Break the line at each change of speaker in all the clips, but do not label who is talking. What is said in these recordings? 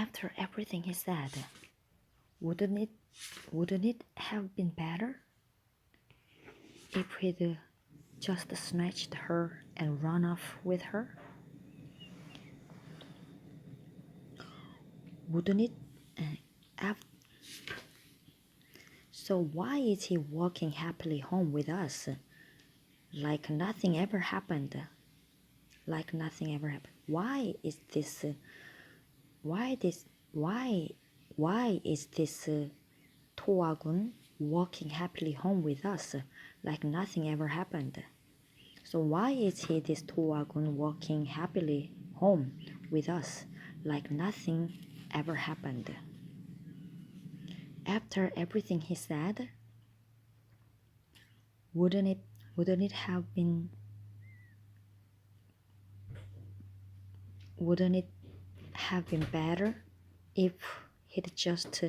After everything he said, wouldn't it have been better if he'd just snatched her and run off with her? Wouldn't it? So why is he walking happily home with us, like nothing ever happened? Like nothing ever happened. Why is this 토하군 walking happily home with us, like nothing ever happened? So why is he this 토하군 walking happily home with us, like nothing ever happened? After everything he said, wouldn't it have been better if he'd just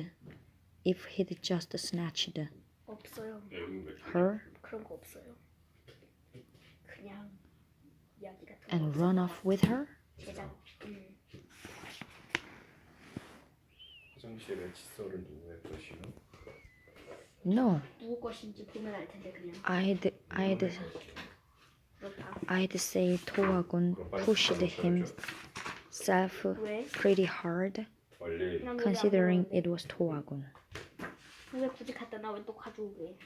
snatched
없어요.
her
그런 거 없어요. 그냥 이야기 같은
and
거
run off with her?
제작.
화장실에 칫솔은 누구의 것이요?
No,
누구 것인지 보면 알 텐데 그냥. 그렇다.
I'd say 토하군 pushed himself
왜?
pretty hard,
빨리
난
considering it was 토하군.
왜 굳이 갖다 놔? 왜 또 가져오게?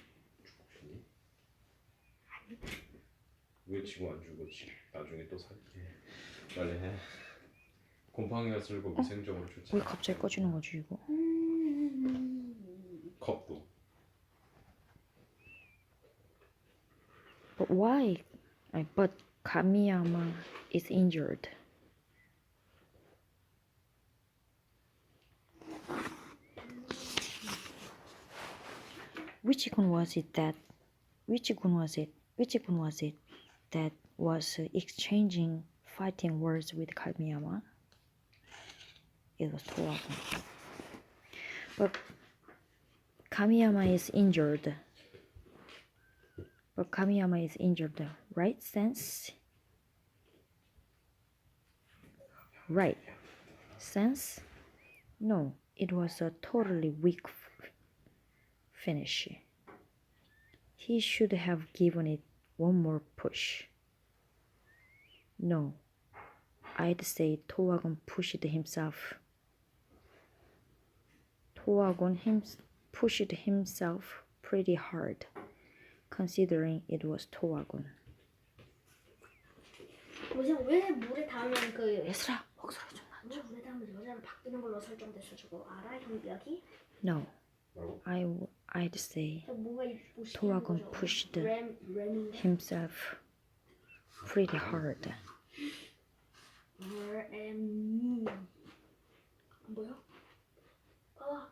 왜 지금 안 주고 나중에 또 살게. 빨리 해. 곰팡이가 쓸고 위생적으로 좋지.
왜 갑자기 꺼지는 거지 이거?
컵도.
But why? But Kamiyama is injured. Which gun was it that was exchanging fighting words with Kamiyama? It was Towagun. But Kamiyama is injured. Right sense? Right sense? No, it was a totally weak finish. He should have given it one more push. No, I'd say Towagun pushed himself pretty hard, considering it was Towagun.
왜 물에 닿으면 그
얘들아, 목소리 좀 낮춰.
물에 닿으면 여자로 바뀌는 걸로 설정됐어. 저거 알아? 형 이야기?
No, I'd say
뭔가
Towagun pushed himself pretty hard.
안 보여? 봐봐.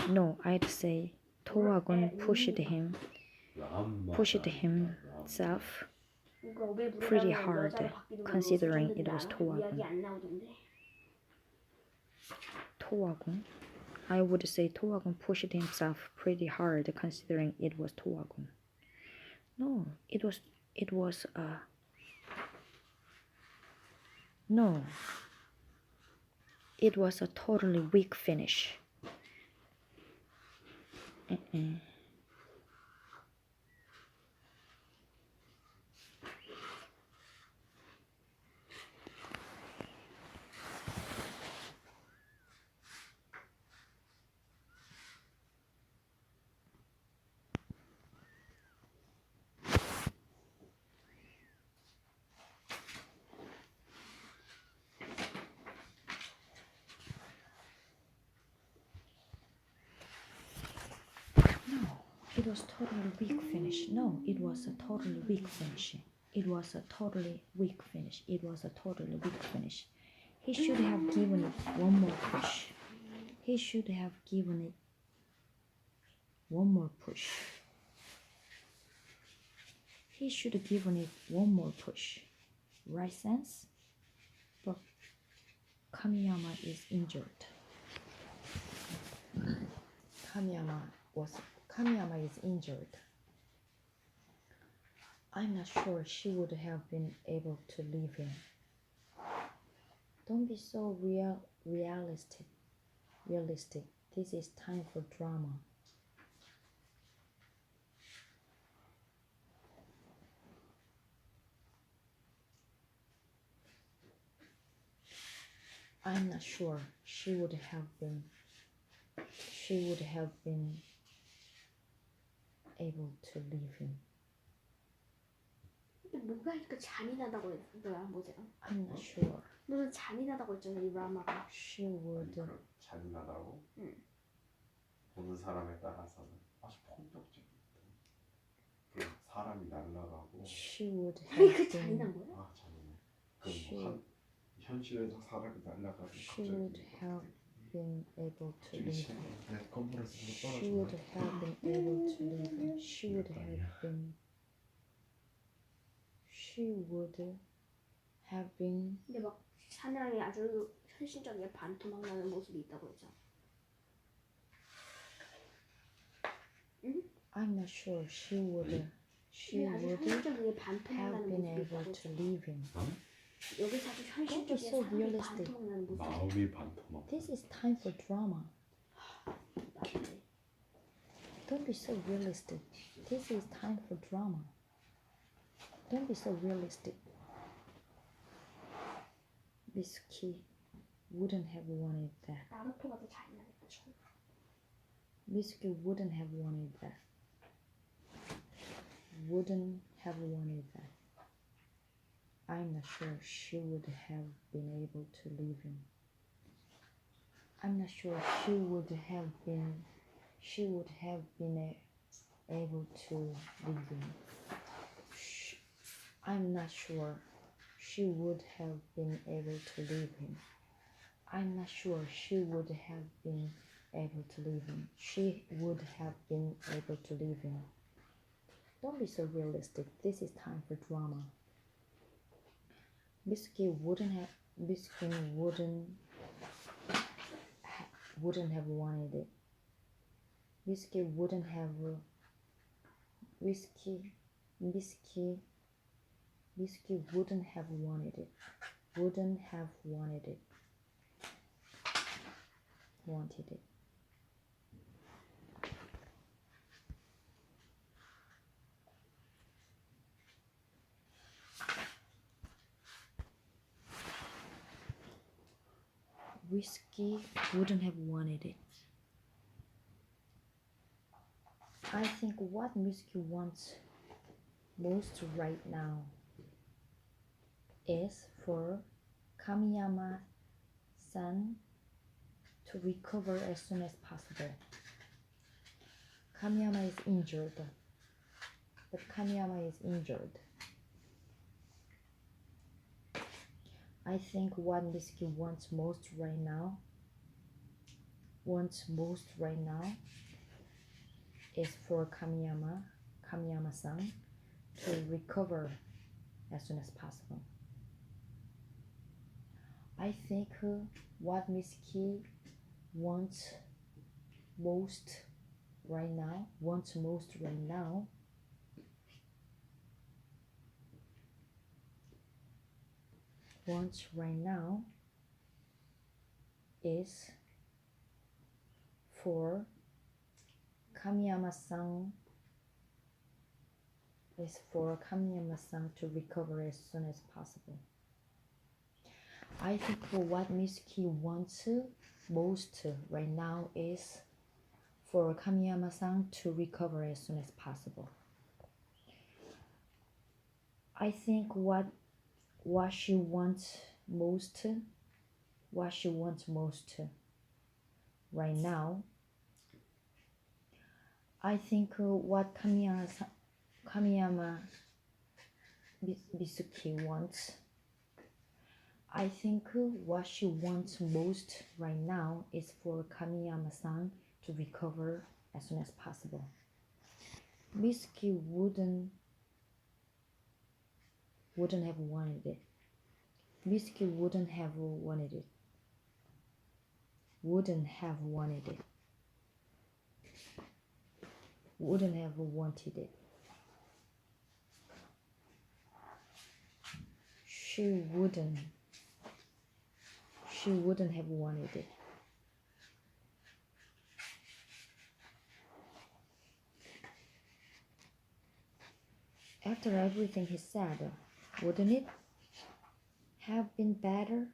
No, I'd say Towagun pushed himself pretty hard, considering it was Towagun. I would say Towagun pushed himself pretty hard, considering it was Towagun. No, it was a totally weak finish. It was totally weak finish. No, it was a totally weak finish. It was a totally weak finish. It was a totally weak finish. He should have given it one more push. He should have given it one more push. He should have given it one more push. Right sense? But Kamiyama is injured. Kamiyama is injured. I'm not sure she would have been able to leave him. Don't be so realistic. This is time for drama. I'm not sure she would have been able to leave him.
근데 뭐가 이렇게 잔인하다고 했어? 뭐야 뭐지?
I'm not sure
너는 잔인하다고 했잖아 이 라마가.
she would
잔인하다고?
응.
보는 사람에 따라서는 아주 폭력적이다. 그 사람이 날아가고
she would
아니
have
그
been
잔인한 거야?
아 잔인해. 그럼 현실에서 사람이 날아가고
she would have been able to leave him.
내 건물에서
She would have been able to leave him. She would have been
근데 막 사냥이 아주 현실적이게 반토막 나는 모습이 있다고 했잖아.
I'm not sure she would
아주 현실적이게 반토막
have
나는
been
모습이
able
있다고
to
했잖아.
leave him.
여기서 아주 현실적이게
so
사람이
realistic.
반토막 나는 모습이
마음이 반토막.
This is time for drama.
맞지.
Don't be so realistic. This is time for drama. Don't be so realistic. Misky wouldn't have wanted that.
나루토가 더 잔인하겠다. 좀.
Misky wouldn't have wanted that. Wouldn't have wanted that. I'm not sure she would have been able to leave him. I'm not sure she would have been able to leave him. I'm not sure she would have been able to leave him. I'm not sure she would have been able to leave him. She would have been able to leave him. Don't be so realistic. This is time for drama. Misky wouldn't have wanted it. Misky wouldn't have wanted it. Wanted it. Whiskey wouldn't have wanted it. I think what Whiskey wants most right now is for Kamiyama-san to recover as soon as possible. Kamiyama is injured. I think what Misky wants most right now is for Kamiyama-san to recover as soon as possible. I think what Misky wants most right now is for Kamiyama-san to recover as soon as possible. I think what Misky wants most right now is for Kamiyama-san to recover as soon as possible. I think what she wants most right now, I think what Kamiyama Misuki wants, I think what she wants most right now is for Kamiyama-san to recover as soon as possible. Misuki wouldn't have wanted it. Misuki wouldn't have wanted it. Wouldn't have wanted it. Wouldn't have wanted it. She wouldn't she wouldn't have wanted it. After everything he said, wouldn't it have been better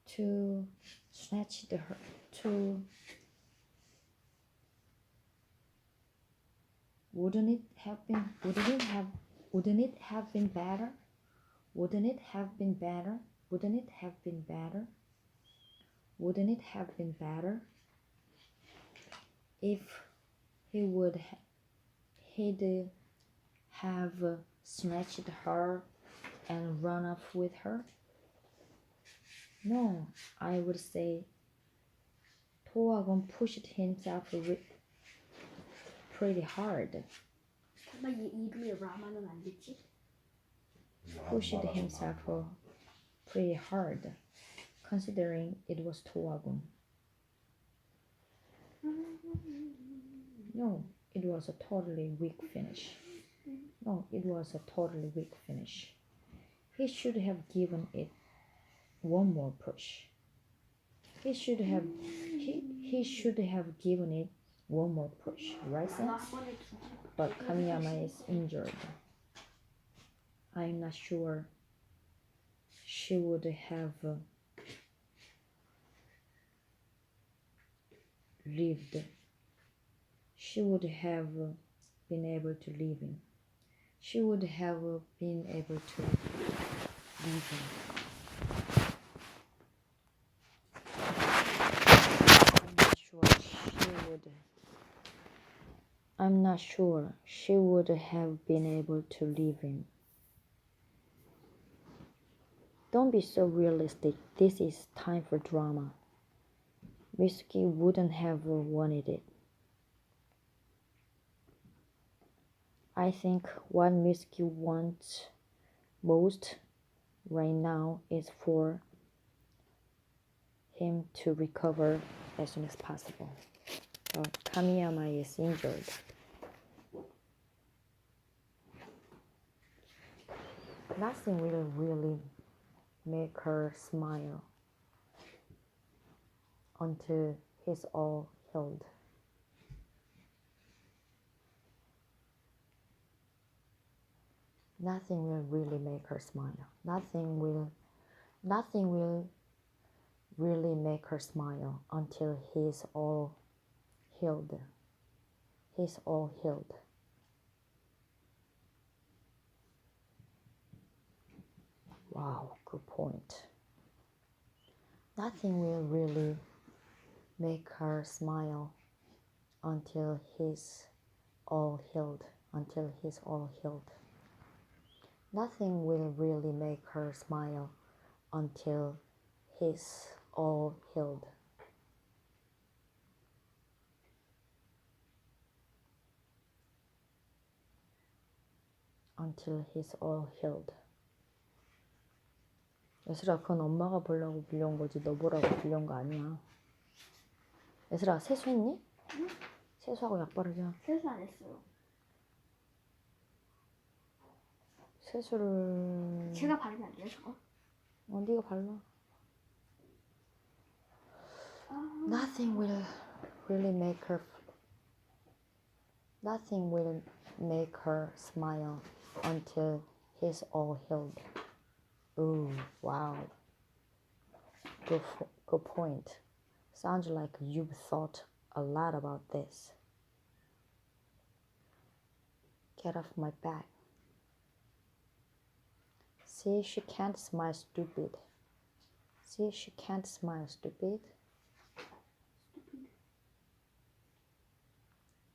to snatch her to wouldn't it have been better wouldn't it have been better wouldn't it have been better if he'd have snatched her and run off with her? No, I would say 토하곤 pushed himself pretty hard.
설마 이 이름이 라마는 아니겠지?
Pushed himself pretty hard, considering it was 토하곤. No, it was a totally weak finish. He should have given it one more push. He should have given it one more push, right,
나
Sam?
한 번에 두 개.
But Kamiyama is injured. I'm not sure she would have lived. She would have been able to leave him. I'm not sure she would have been able to leave him. Don't be so realistic. This is time for drama. Mitsuki wouldn't have wanted it. I think what Mitsuki wants most right now is for him to recover as soon as possible. Kamiyama is injured. Nothing will really make her smile until he's all healed. Nothing will really make her smile. Nothing will really make her smile until he's all healed. Wow, good point. Nothing will really make her smile until he's all healed. Nothing will really make her smile until he's all healed. 예슬아, 그건 엄마가 보려고 빌려온 거지 너 보라고 빌려온 거 아니야. 예슬아, 세수했니?
응?
세수하고 약 바르자.
세수 안 했어요.
세수를
제가 바르면 안 돼요, 저거?
네가 발라. Nothing will make her smile until he's all healed. Ooh, wow. Good point. Sounds like you've thought a lot about this. Get off my back. See, she can't smile, stupid.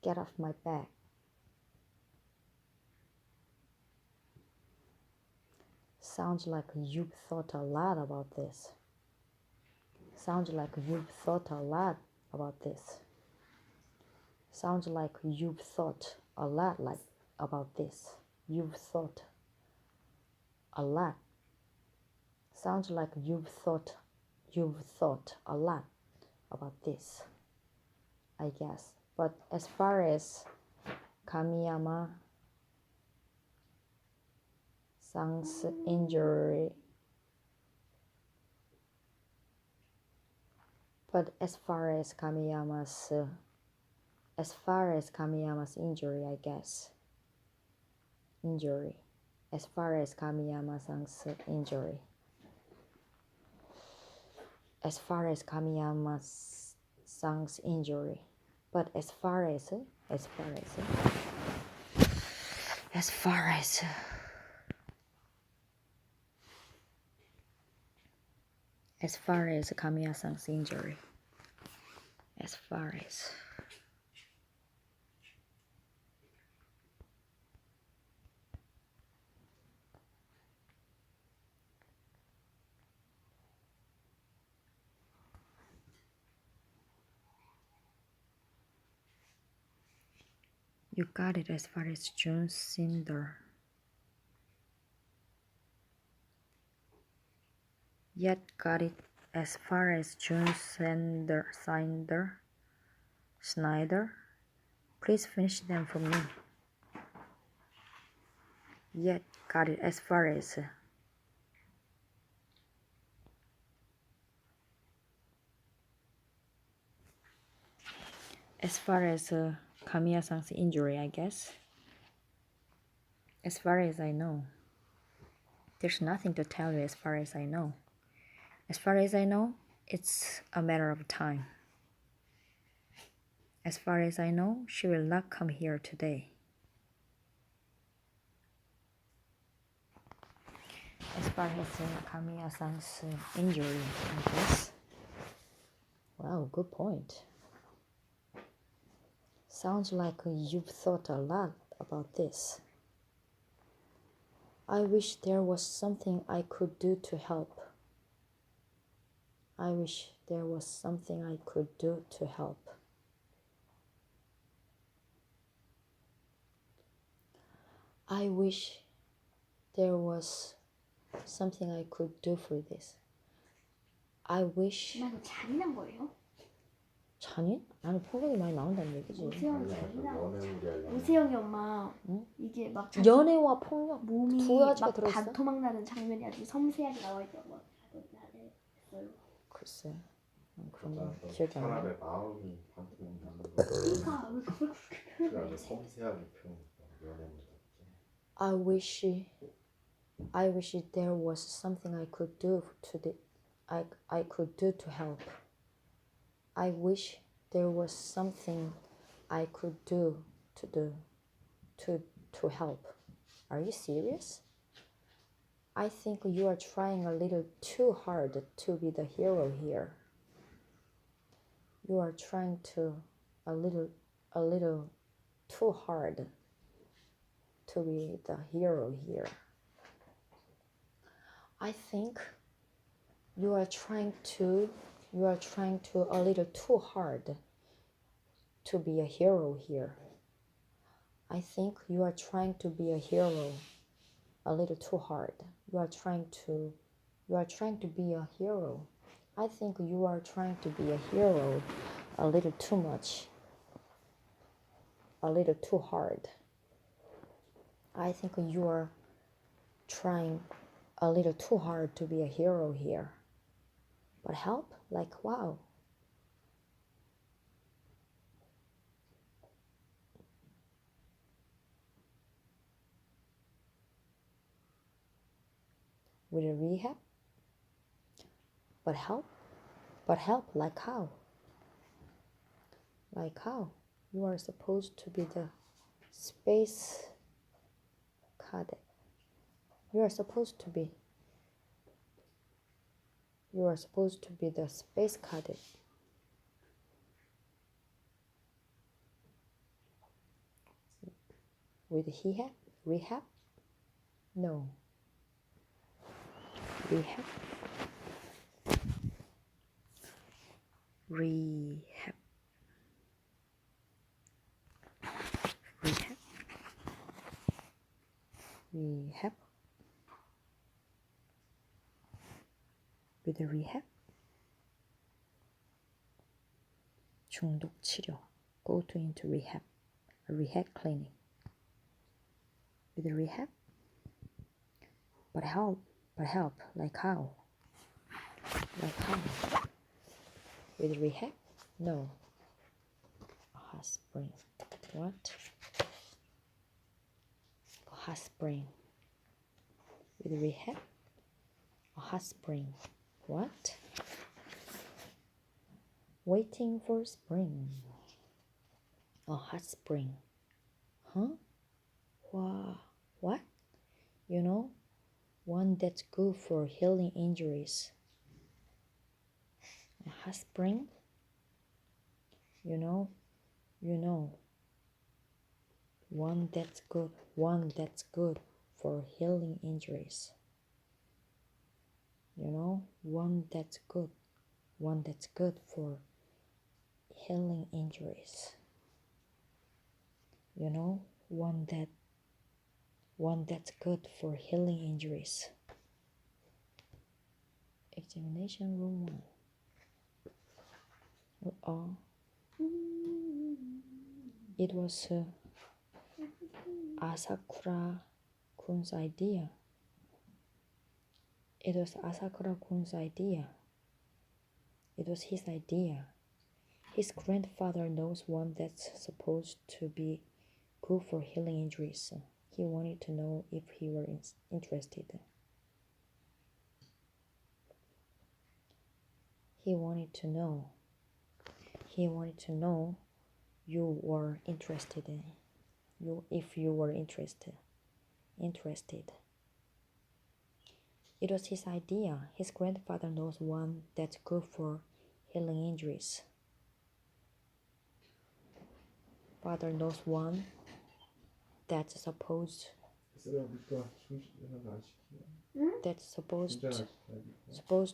Get off my back. Sounds like you've thought a lot about this. Sounds like you've thought a lot about this. Sounds like you've thought a lot about this. You've thought a lot. Sounds like you've thought a lot about this, I guess. But as far as Kamiyama-san's injury, But as far as Kamiyama's injury, I guess. Injury. As far as Kamiyama-san's injury. As far as Kamiyama-san's injury. But as far as Kamiya-san's injury. As far as you got it as far as June Cinder. Yet got it as far as June Snyder. Please finish them for me. Yet got it as far as Kamiya-san's injury, I guess. As far as I know. There's nothing to tell you as far as I know. As far as I know, it's a matter of time. As far as I know, she will not come here today. As far as Kamiya-san's injury, I guess. Wow, good point. Sounds like you've thought a lot about this. I wish there was something I could do to help. I wish there was something I could do to help. I wish there was something I could do for this. I wish.
이거 잔인한 거예요?
잔인? 아니 폭력이 많이 나온다는 얘기지.
오세영이 잔인한 거. 오세영이 엄마
응?
이게 막
연애와 폭력
몸이
두 가지가
막
들어있어?
반토막 나는 장면이 아주 섬세하게 나와 있다고 하던데.
글쎄, 그런 거 기억이 안 나.
사람의 마음이 반토막 나는 거.
그러니까 왜 그걸 그렇게
그래
표현해?
섬세하게 표현했다. 연애보다.
I wish there was something I could do I could do to help. I wish there was something I could do to help. Are you serious? I think you are trying a little too hard to be the hero here. You are trying a little too hard to be the hero here. I think you are trying a little too hard to be a hero here. I think you are trying to be a hero a little too hard. You are trying to be a hero. I think you are trying to be a hero a little too much. A little too hard. I think you are trying a little too hard to be a hero here. But help? Like, wow. With a rehab? But help? Like how? Like how? You are supposed to be the space cadet. You are supposed to be the space cadet. With rehab? No. Rehab? Rehab. Rehab. Rehab. With the rehab? 중독 치료. Go into rehab. A rehab clinic. With the rehab? But help. Like how? Like how? With rehab? No. A hot spring. What? A hot spring. With rehab? A hot spring. What? Waiting for spring. A hot spring. Huh? What? You know, one that's good for healing injuries. A hot spring? You know, one that's good for healing injuries. You know, one that's good for healing injuries. You know, one that's good for healing injuries. Examination room 1. It was Asakura Kun's idea. It was Asakura Kun's idea. It was his idea. His grandfather knows one that's supposed to be good for healing injuries. He wanted to know if he were interested. He wanted to know you were interested in if you were interested. It was his idea. His grandfather knows one that's good for healing injuries. Father knows one that's supposed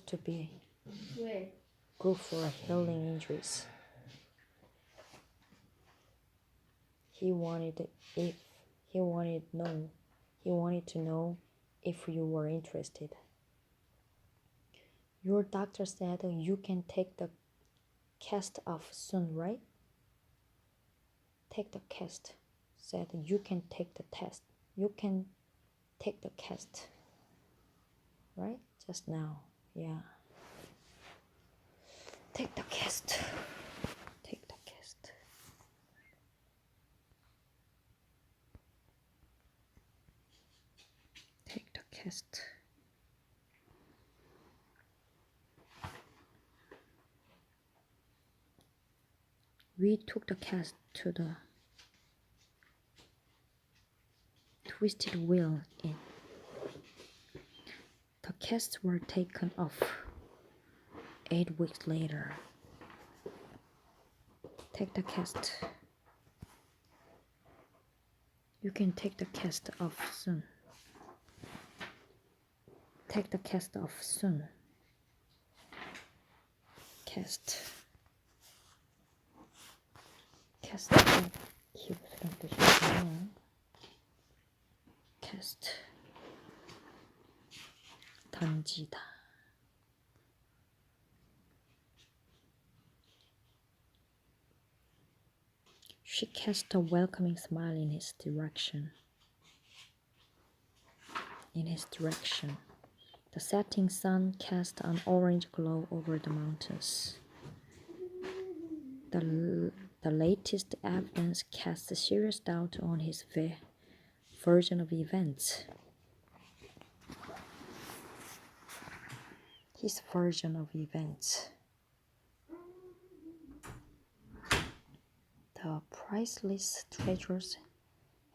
to be
왜?
good for healing injuries. He wanted to know if you were interested. Your doctor said you can take the cast off soon, right? Take the cast. Said you can take the test. You can take the cast. Right? Just now. Yeah. Take the cast. Take the cast. Take the cast. We took the cast to the twisted wheel in. The casts were taken off 8 weeks later. Take the cast. You can take the cast off soon. Take the cast off soon. Cast. cast는 기부스란 뜻이고요. cast 던지다. She cast a welcoming smile in his direction. The setting sun cast an orange glow over the mountains. The latest evidence cast a serious doubt on his version of events. His version of events. The priceless treasures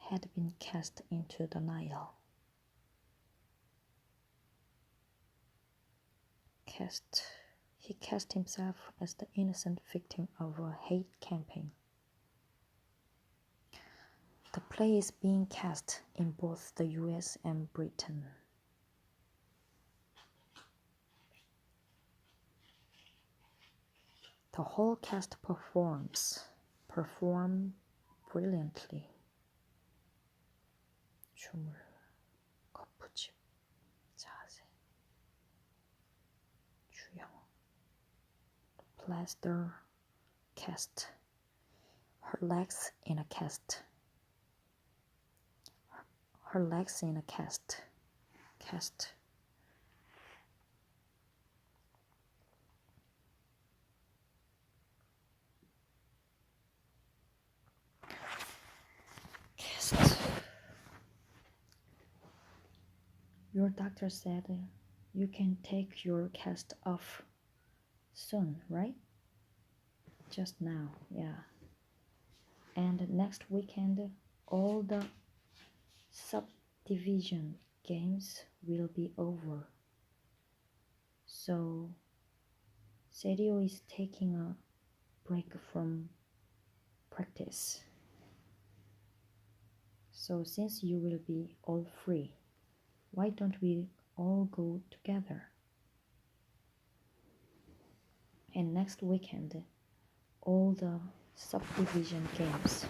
had been cast into the Nile. He cast himself as the innocent victim of a hate campaign. The play is being cast in both the US and Britain. The whole cast perform brilliantly. 춤을, 거푸집, 자세, 주영, plaster cast, her legs in a cast, cast. Your doctor said you can take your cast off soon, right? Just now, yeah. And next weekend, all the subdivision games will be over. So, Sergio is taking a break from practice. So, since you will be all free, why don't we all go together? And next weekend, all the subdivision games.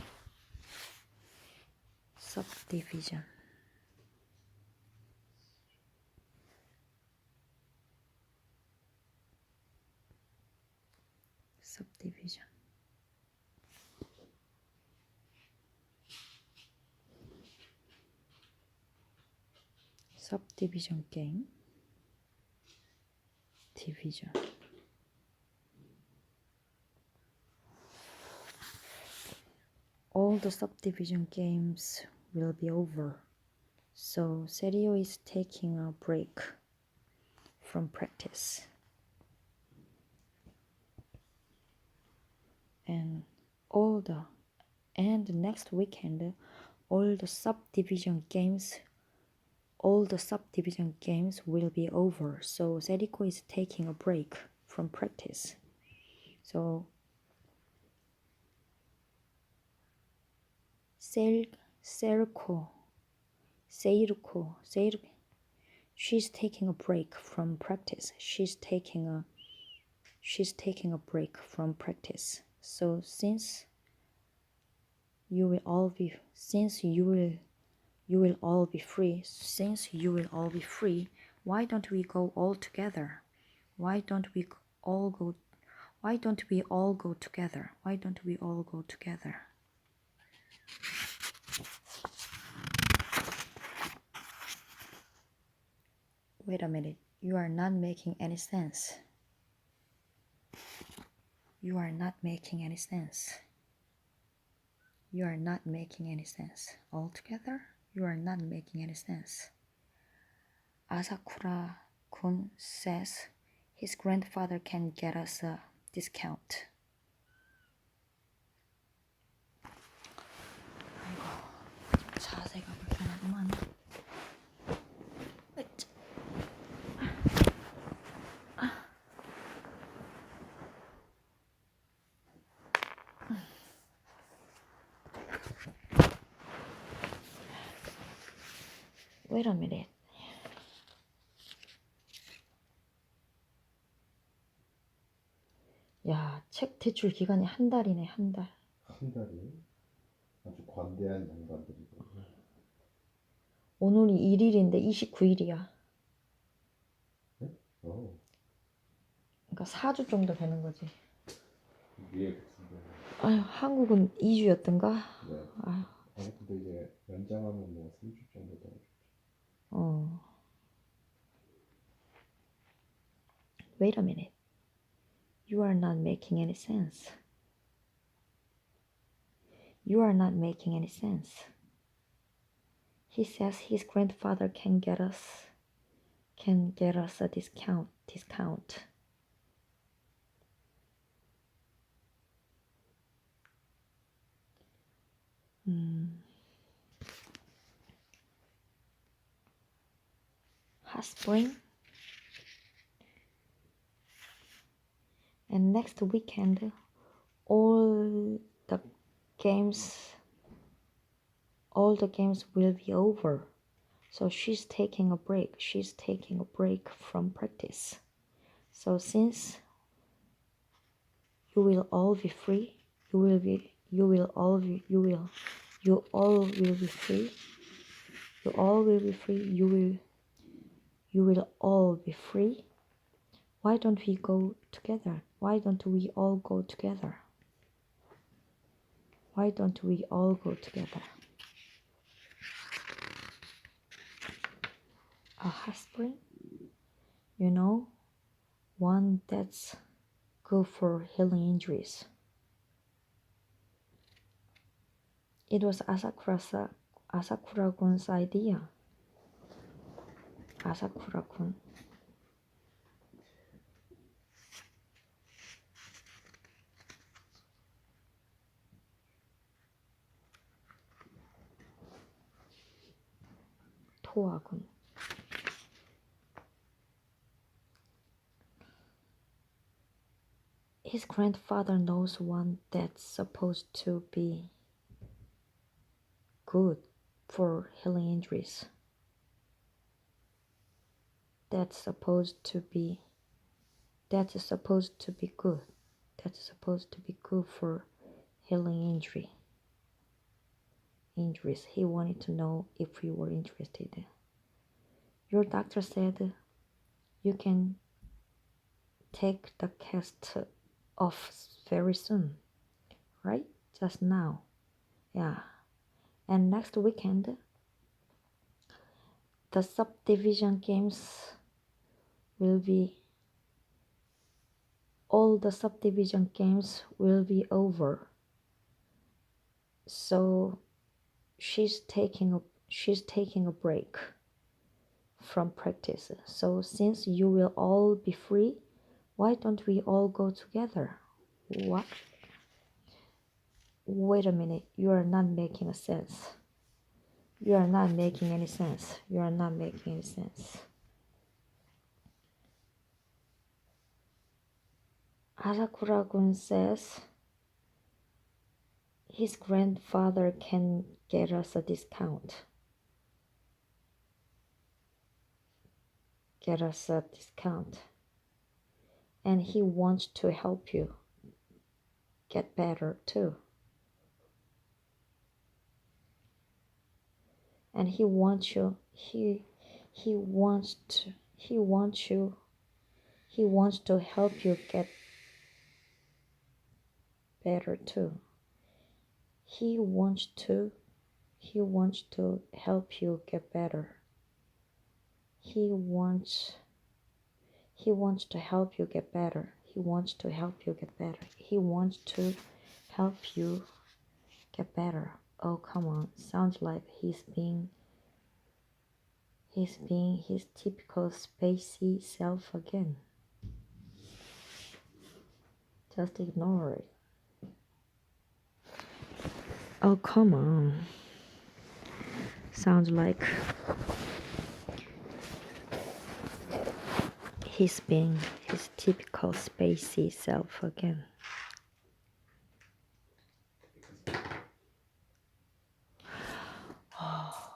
Subdivision. Subdivision. Subdivision game. Division. All the subdivision games will be over. So Sergio is taking a break from practice. And next weekend all the subdivision games will be over. So Sergio is taking a break from practice. So Seirko, she's taking a break from practice. She's taking a break from practice. So since you will all be free, why don't we go all together? Why don't we all go together? Wait a minute, you are not making any sense. You are not making any sense. Altogether, you are not making any sense. Asakura-kun says his grandfather can get us a discount. 아이고, 자세가 불편하구만. Wait a minute. 야, 책 대출 기간이 한 달이네, 한 달.
한 달이 아주 관대한 양반들이거든요.
오늘이 1일인데 29일이야.
네?
그러니까 4주 정도 되는 거지.
위에 백수들.
아유, 한국은 2주였던가?
네.
아유.
근데 이제 연장하면 뭐 3주 정도 더.
Wait a minute. You are not making any sense. He says his grandfather can get us a discount. Hot spring. And next weekend, all the games will be over. So she's taking a break. From practice. So since you will all be free, you all will be free. Why don't we go together? Why don't we all go together? A hot spring? One that's good for healing injuries. It was Asakura-gun's idea. 아사쿠라군. 토하군. His grandfather knows one that's supposed to be good for healing injuries. That's supposed to be good. That's supposed to be good for healing injuries. He wanted to know if you were interested. Your doctor said you can take the cast off very soon, right? Just now. Yeah. And next weekend, the subdivision games will be over. So she's taking a break from practice. So since you will all be free, why don't we all go together? What? Wait a minute, you are not making sense. You are not making any sense. Asakura-kun says his grandfather can get us a discount. And he wants to help you get better too. And he wants to help you get better too. He wants to help you get better. He wants to help you get better. Oh, come on. Sounds like he's being his typical spacey self again. Just ignore it. Oh, come on. Sounds like he's being his typical spacey self again.
뭐야?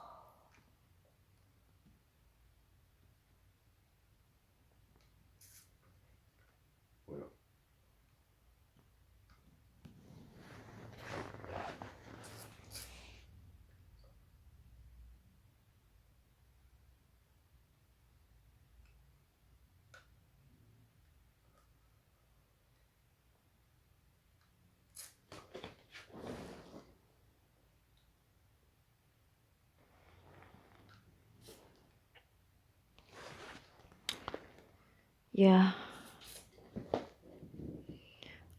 Yeah.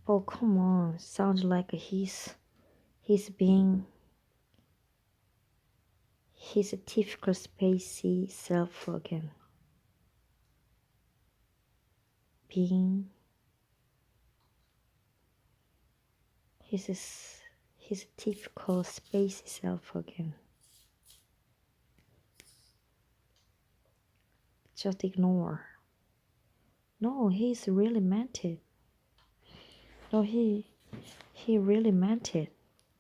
Oh, come on. Sounds like he's being his typical spacey self again. Being his typical spacey self again. Just ignore. No, he's really meant it. No, he really meant it.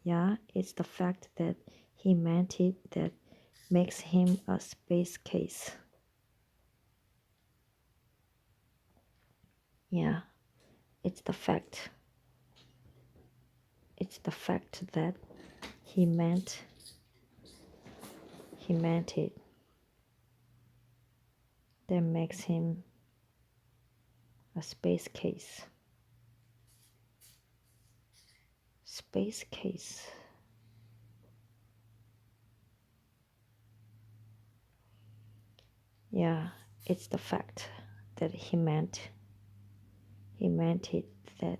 Yeah, it's the fact that he meant it that makes him a space case. Yeah, it's the fact. It's the fact that he meant it that makes him a space case. Space case. Yeah, it's the fact that he meant it that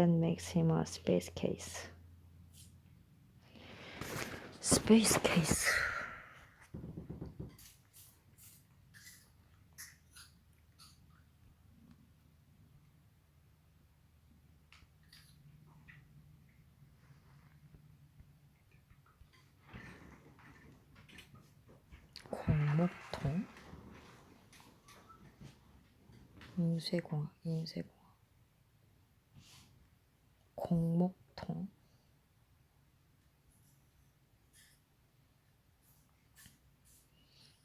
makes him a space case. Space case. 공목통. 인쇄공학, 인쇄공학. 공목통.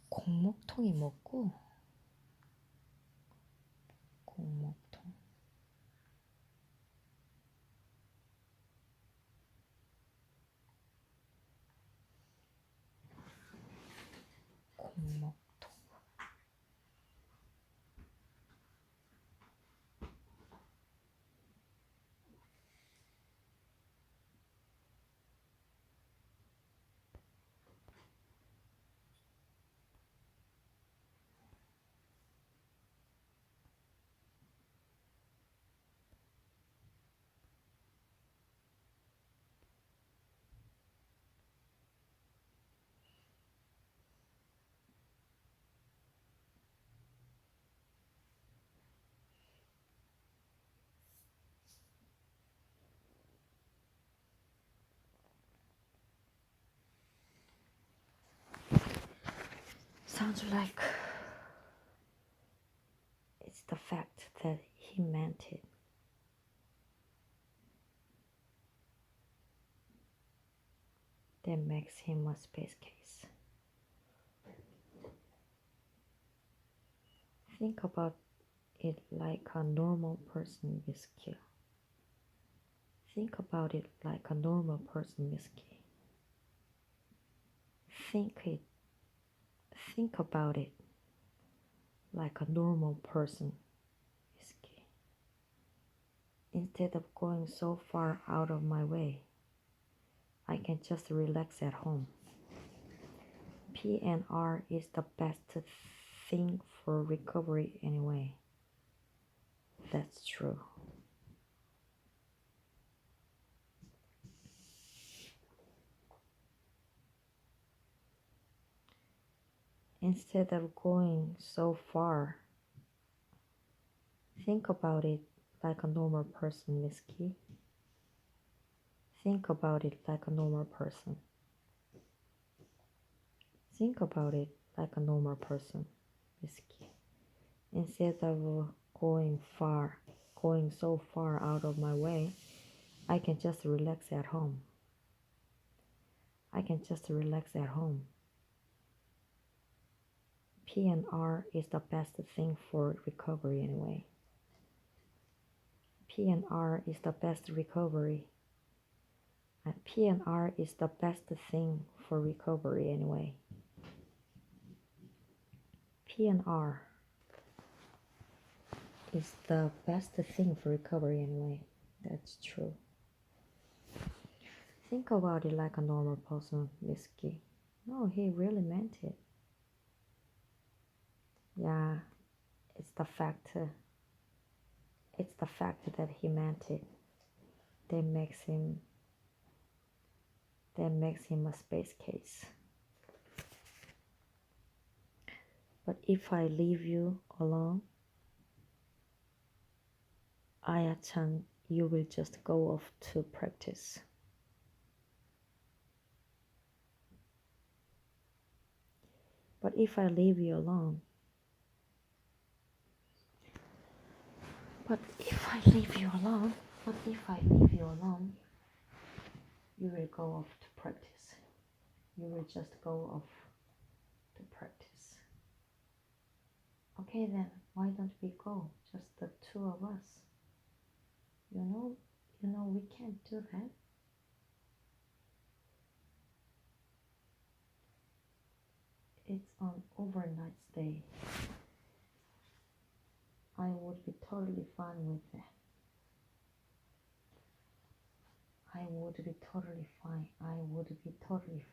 공목통이 뭐고? 공목통. 공목통. Sounds like it's the fact that he meant it. That makes him a space case. Think about it like a normal person with skill. Think about it like a normal person with skill. Think about it like a normal person with skill. Instead of going so far out of my way, I can just relax at home. PNR is the best thing for recovery anyway. That's true. Instead of going so far, think about it like a normal person, Whiskey. Think about it like a normal person. Think about it like a normal person, Whiskey. Instead of going so far out of my way, I can just relax at home. I can just relax at home. PNR is the best thing for recovery anyway. PNR is the best recovery. PNR is the best thing for recovery anyway. PNR is the best thing for recovery anyway. That's true. Think about it like a normal person, Whiskey. No, he really meant it. Yeah, it's the fact that he meant it that makes him a space case. But if I leave you alone, Aya-chan, you will just go off to practice. But if I leave you alone, you will go off to practice. You will just go off to practice. Okay then, why don't we go? Just the two of us. You know we can't do that. It's an overnight stay. I would be totally fine with that. I would be totally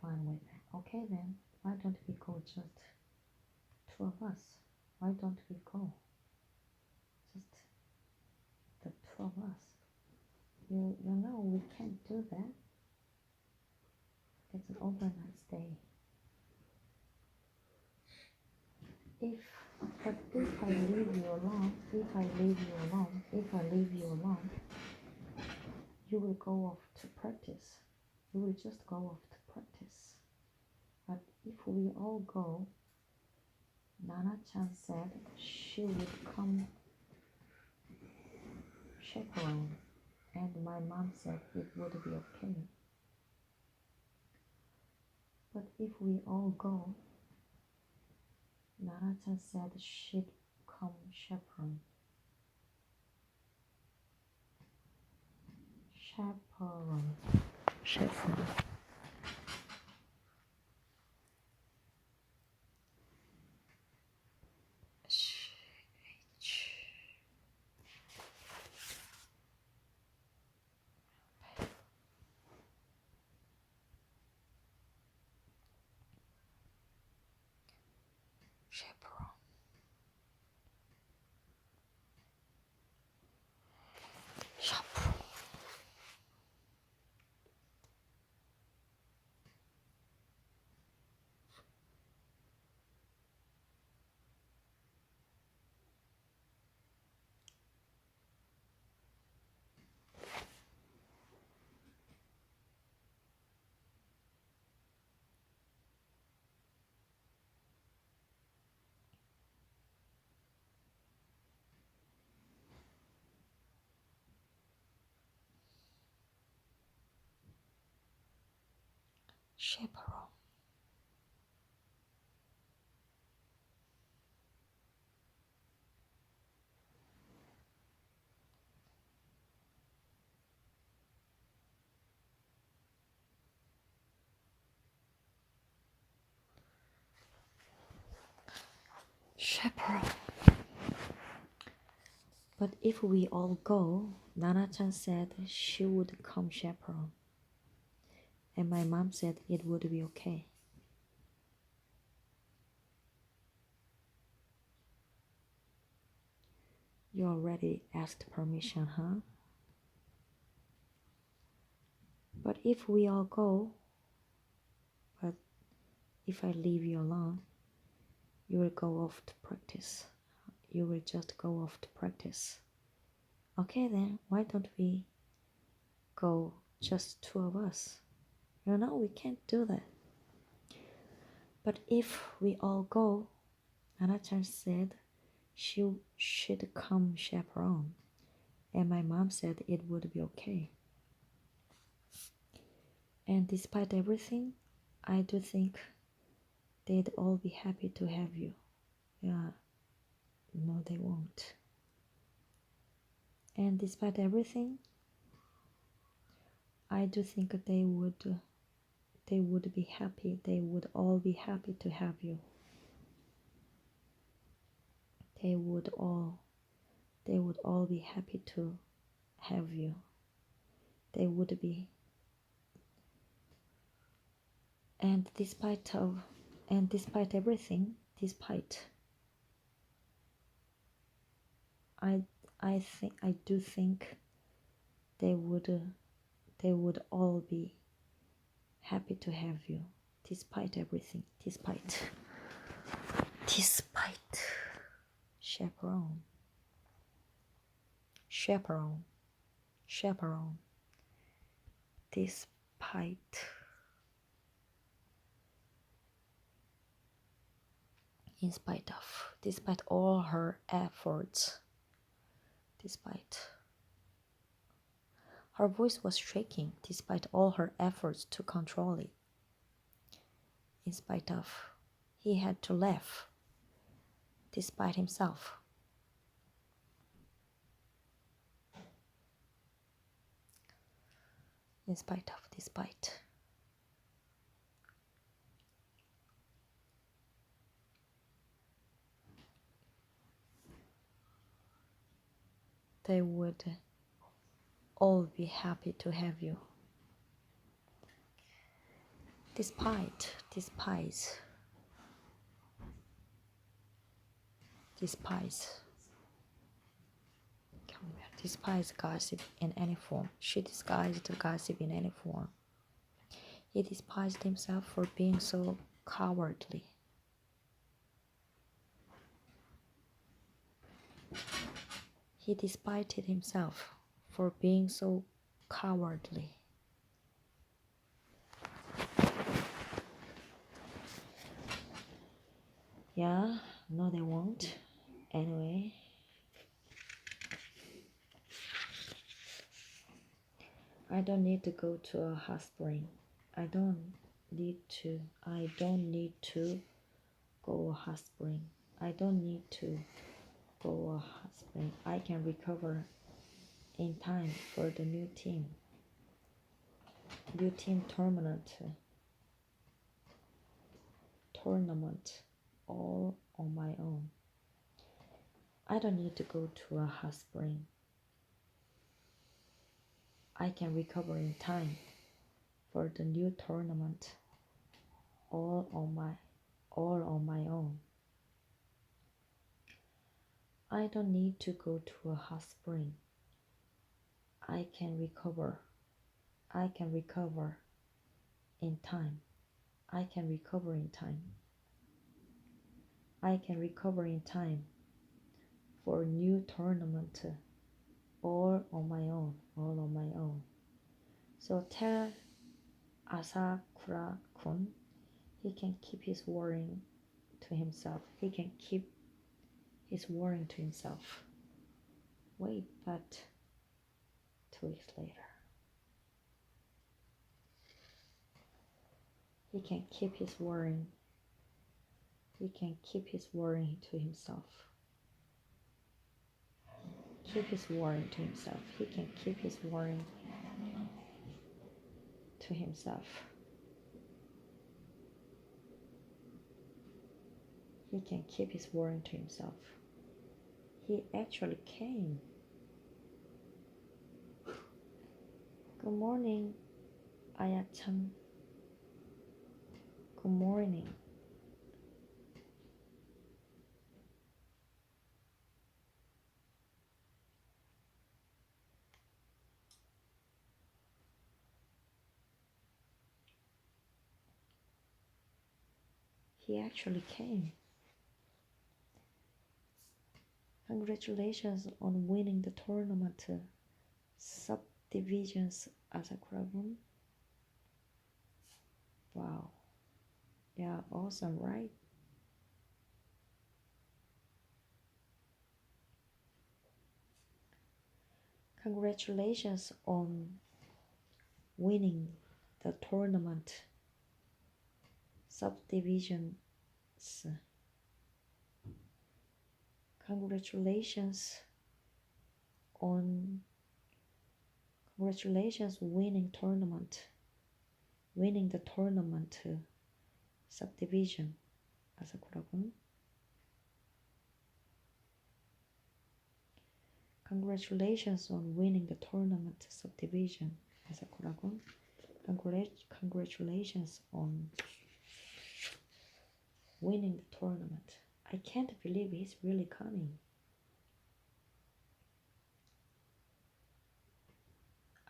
fine with that. Okay then, why don't we go just two of us? Why don't we go? Just the two of us. You know we can't do that. It's an overnight stay. But if I leave you alone, you will go off to practice. You will just go off to practice. But if we all go, Nana-chan said she would come chaperone, and my mom said it would be okay. But if we all go, Nana-chan said she'd come chaperone. Chaperone. Chaperone. Chaperone. Chaperone. Chaperone. But if we all go, Nana-chan said she would come chaperone. And my mom said it would be okay. You already asked permission, huh? But if we all go, but if I leave you alone, you will go off to practice. You will just go off to practice. Okay then, why don't we go just two of us? You know, we can't do that. But if we all go, Nana-chan said she'd come chaperone. And my mom said it would be okay. And despite everything, I do think they'd all be happy to have you. Yeah, no, they won't. And despite everything, I do think they would be happy. They would all be happy to have you. They would all be happy to have you. They would be. And despite everything, I do think they would all be happy to have you, despite everything, despite chaperone, despite all her efforts, her voice was shaking despite all her efforts to control it. In spite of, he had to laugh despite himself. Despite. They would all be happy to have you. Despise gossip in any form. She disguised gossip in any form. He despised himself for being so cowardly. He despised himself for being so cowardly. Yeah, no they won't. Anyway. I don't need to go to a hot spring. I don't need to go a hot spring. I don't need to go a hot spring. I can recover in time for the new team tournament all on my own. I don't need to go to a hot spring. I can recover in time for the new tournament all on my own. I don't need to go to a hot spring. I can recover in time. I can recover in time. I can recover in time for a new tournament all on my own. So tell Asakura-kun he can keep his worrying to himself. He can keep his worrying to himself. Wait, but 2 weeks later. He can keep his worrying. He can keep his worrying to himself. Keep his worrying to himself. He can keep his worrying to himself. He can keep his worrying to himself. He actually came. Good morning, Ayachan. Good morning. He actually came. Congratulations on winning the tournament subdivisions, Asakura-kun. Wow. Yeah, awesome, right? Congratulations on winning the tournament subdivisions. Congratulations winning the tournament subdivision, Asakura-kun. Congratulations on winning the tournament subdivision, Asakura-kun. Congratulations on winning the tournament. I can't believe he's really coming.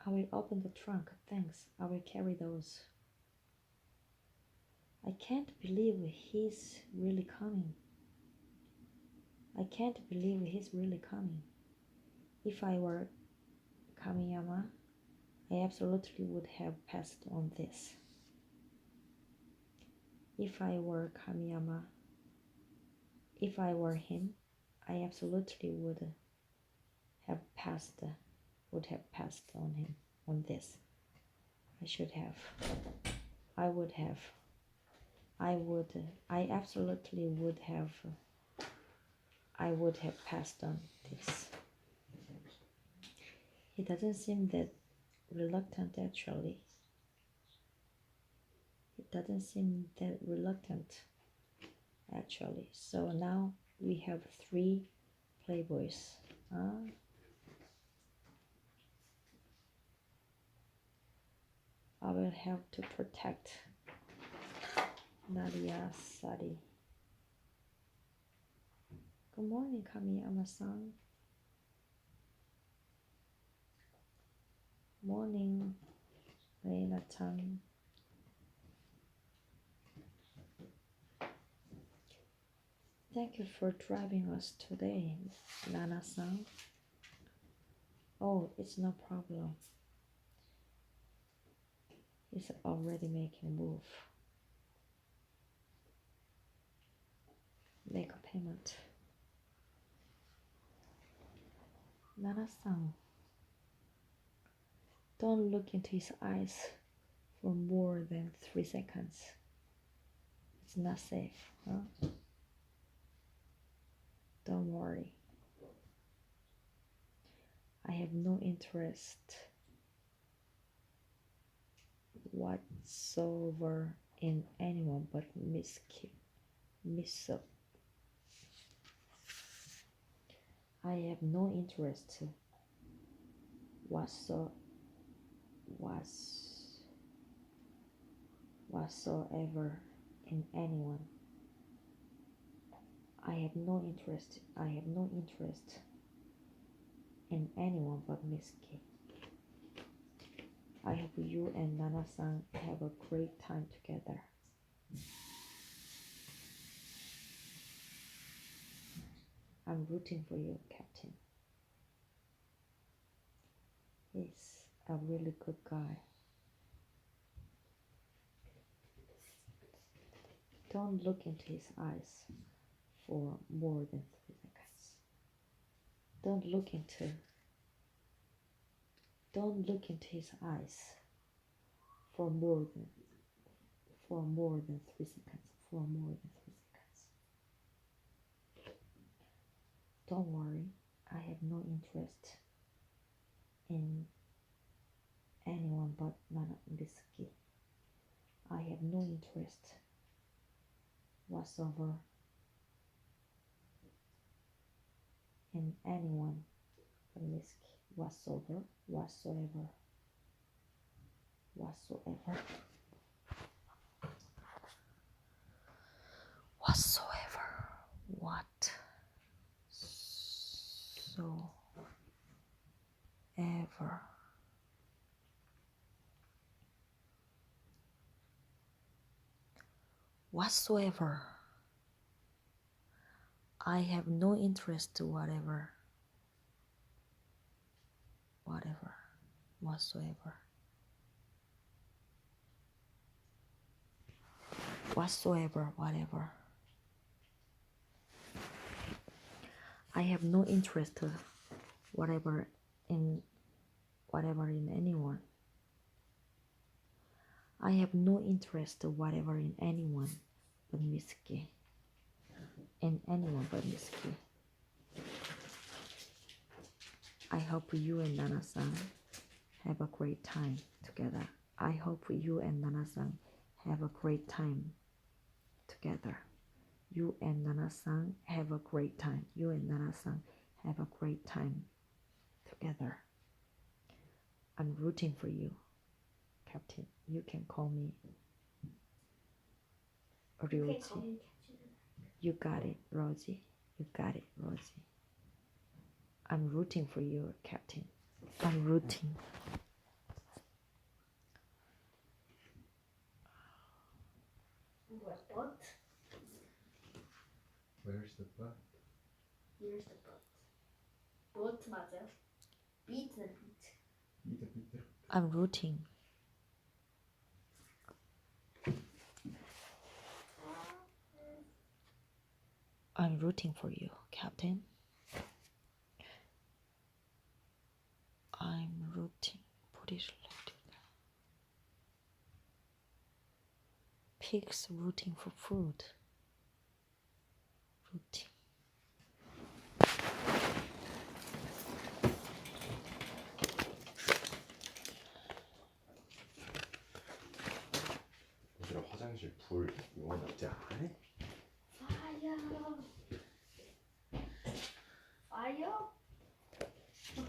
I will open the trunk, thanks. I will carry those. I can't believe he's really coming. I can't believe he's really coming. If I were Kamiyama, I absolutely would have passed on this. If I were Kamiyama, if I were him, I absolutely would have passed on him on this. I would have passed on this. He doesn't seem that reluctant actually. So now we have 3 playboys. I will have to protect Nadia Sari. Good morning, Kamiyama-san. Morning, Reina-chan. Thank you for driving us today, Nana-san. Oh, it's no problem. He's already making move. Make a payment. Nana-san, don't look into his eyes for more than 3 seconds. It's not safe, huh? Don't worry. I have no interest whatsoever in anyone but Miss Up. I have no interest whatsoever in anyone. I have no interest in anyone but Miss K. I hope you and Nana-san have a great time together. I'm rooting for you, Captain. He's a really good guy. Don't look into his eyes for more than 3 seconds. Don't look into his eyes for more than 3 seconds. Don't worry, I have no interest in anyone but Nana Biscuit. I have no interest whatsoever in anyone but Miss K. Whatsoever. Whatsoever. I have no interest whatsoever. I have no interest whatever in anyone. I have no interest whatever in anyone but Miss K. I hope you and Nana-san have a great time together. You and Nana-san have a great time together. I'm rooting for you, Captain. You can call me Ryuji. You got it, Rosie. I'm rooting for you, Captain. I'm rooting.
What butt?
Where's the butt?
Here's the butt. butt 맞아요? beat는 beat.
I'm rooting. I'm rooting for you, Captain. I'm rooting. Pigs rooting for food. Rooting.
얘들아 화장실 불 이거 납치 안 해?
파이어?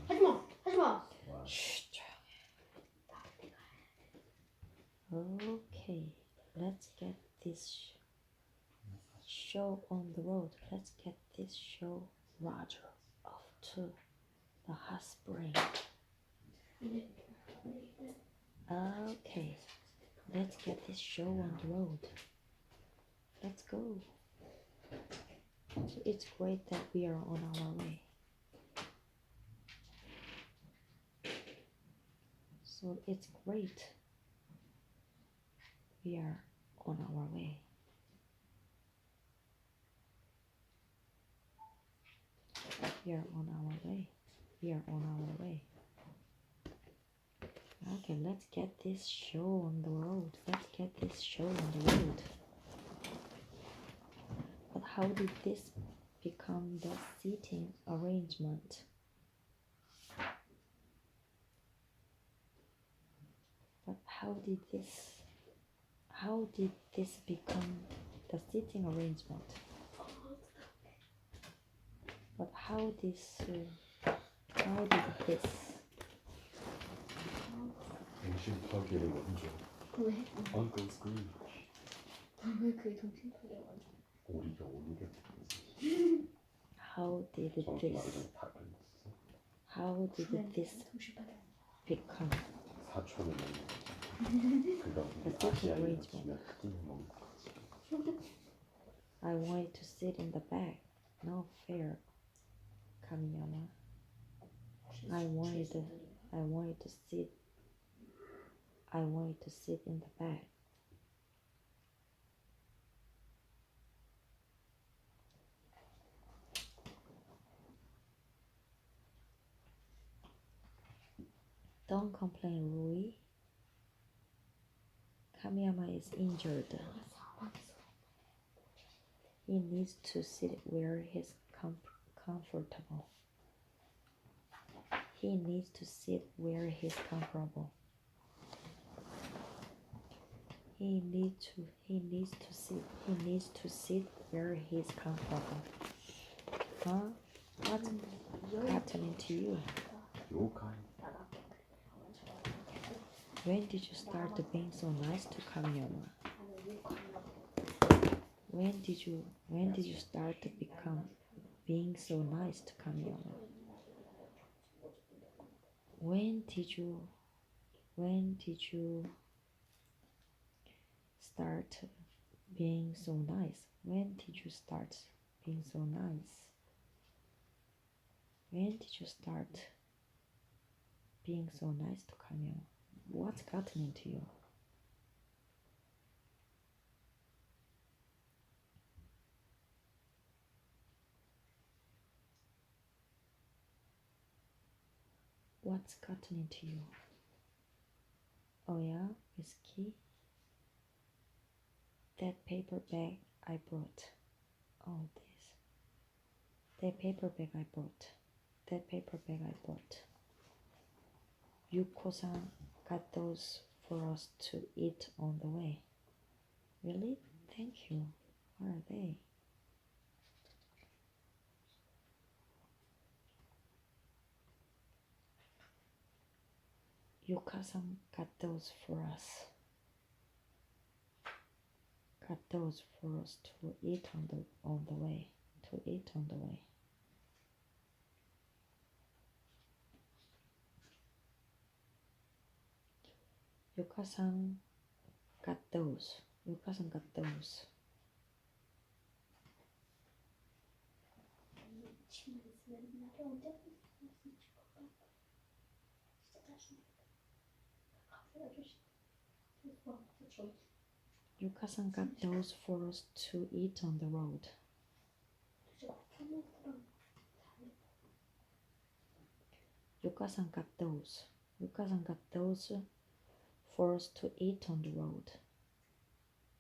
하지마.
Shh, Okay, let's get this show on the road. Let's get this show Roger off to the hot spring. Okay, let's get this show on the road. Let's go. So it's great that we are on our way. So it's great we are on our way. We are on our way. We are on our way. Okay, let's get this show on the road. Let's get this show on the road. But how did this become the seating arrangement? But how did this become the seating arrangement? But how did this
정신 파괴를 먼저.
왜?
Uncle Scrooge.
왜 그게 정신파괴가 완전?
오리가 오리가.
how did
정확히
this
말하면 다 걸렸어.
how did this
정신파괴.
become
4초는 먹는 거지. 그가 우리 아시아에 맞추면 크기는 먹는 거지.
I wanted to sit in the back. No fair. Kamiyama. I wanted to sit in the back. Don't complain, Rui. Kamiyama is injured. He needs to sit where he's comfortable. He needs to sit where he's comfortable. He needs to sit where he's comfortable. Huh? What's happening to you?
요카이.
When did you start being so nice to Kamiyama? When did you start to become being so nice to Kamiyama? When did you start being so nice? When did you start being so nice? When did you start being so nice to Kamiyama? What's gotten into you? What's gotten into you? Oh yeah, whiskey. That paper bag I brought. Oh, this. That paper bag I brought. That paper bag I bought. Yuko-san got those for us to eat on the way. Really? Thank you. Where are they? Yuka-san got those for us. Got those for us to eat on the way. To eat on the way. Yuka-san got those. Yuka-san got those. Yuka-san got those for us to eat on the road. Yuka-san got those. Yuka-san got those for us to eat on the road.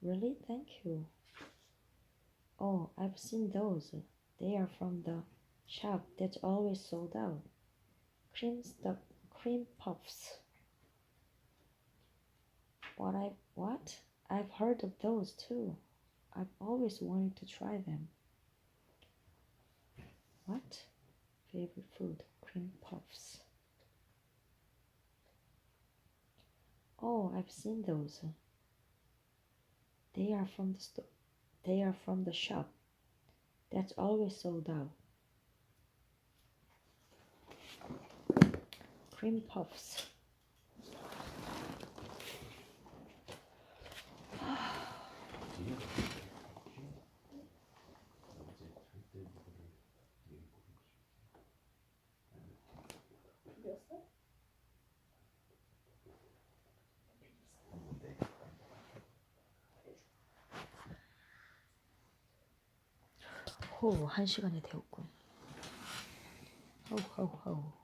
Really? Thank you. Oh, I've seen those. They are from the shop that's always sold out. Cream puffs. What? I've heard of those too. I've always wanted to try them. What? Favorite food? Cream puffs. Oh, I've seen those. They are from the store. They are from the shop. That's always sold out. Cream puffs. 호, 1시간이 되었군. 하우.